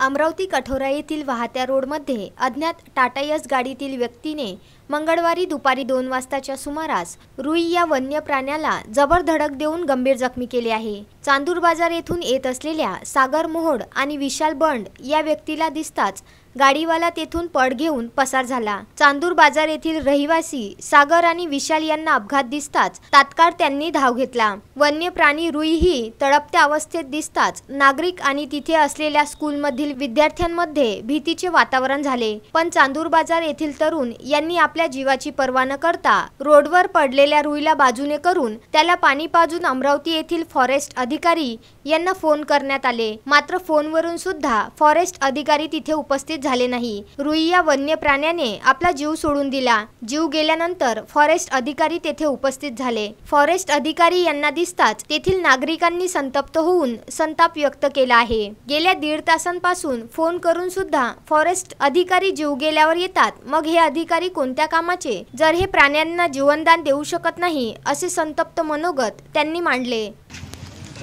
अमरावती कठोरा येथील वाहत्या रोडमध्ये अज्ञात टाटा एस गाडीतील व्यक्तीने मंगळवारी दुपारी 2 वाजताच्या सुमारास रुई या वन्य प्राण्याला जबर धडक देऊन गंभीर जखमी केले आहे। चांदूर बाजार येथून येत असलेल्या सागर मोहोड आणि विशाल बंड या व्यक्तीला दिसताच गाडीवाला तेथून पळ घेऊन पसार झाला। चांदूर बाजार येथील रहिवासी सागर आणि विशाल यांना अपघात दिसताच तात्काळ त्यांनी धाव घेतला। वन्य प्राणी रुई ही तडपत्या अवस्थेत दिसताच नागरिक आणि तिथे असलेल्या स्कूलमधील विद्यार्थ्यांमध्ये भीतीचे वातावरण झाले। पण चांदूर बाजार येथील तरुण यांनी आपल्या जीवाची पर्वा न करता रोडवर पडलेल्या रुईला बाजूने करून त्याला पाणी पाजून अमरावती येथील फॉरेस्ट अधिकारी यांना फोन करण्यात आले। मात्र फोनवरून सुद्धा फॉरेस्ट अधिकारी तिथे उपस्थित झाले नाही। रुई या वन्य प्राण्याने आपला जीव सोडून दिला। जीव गेल्यानंतर फॉरेस्ट अधिकारी तेथे उपस्थित झाले। फॉरेस्ट अधिकारी यांना दिसताच तेथील नागरिकांनी संतप्त होऊन संताप व्यक्त केला आहे। गेल्या 1.5 तासांपासून फोन करून सुद्धा फॉरेस्ट अधिकारी जीव गेल्यावर येतात, मग हे अधिकारी कोणत्या कामाचे जर हे प्राण्यांना जीवनदान देऊ शकत नाही, असे संतप्त मनोगत त्यांनी मांडले।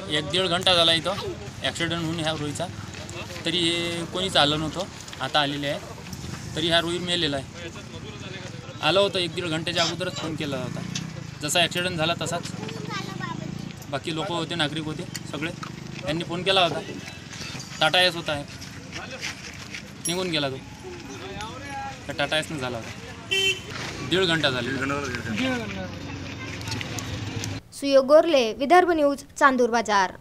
1-1.5 घंटा झाला इथं ॲक्सिडेंट होऊन ह्या रुईचा, तरी हे कोणीच आलं नव्हतं। आता आलेले आहे तरी ह्या रुई मेलेला आहे। आलं होतं 1-1.5 घंट्याच्या अगोदरच फोन केला होता। जसा ॲक्सिडेंट झाला तसाच बाकी लोक होते, नागरिक होते सगळे, त्यांनी फोन केला होता। टाटा एस होता, निघून गेला तो। त्या टाटा एसनं झाला होता। 1.5 घंटा झाले। सुयोग गोरले, विदर्भ न्यूज, चांदूर बाजार।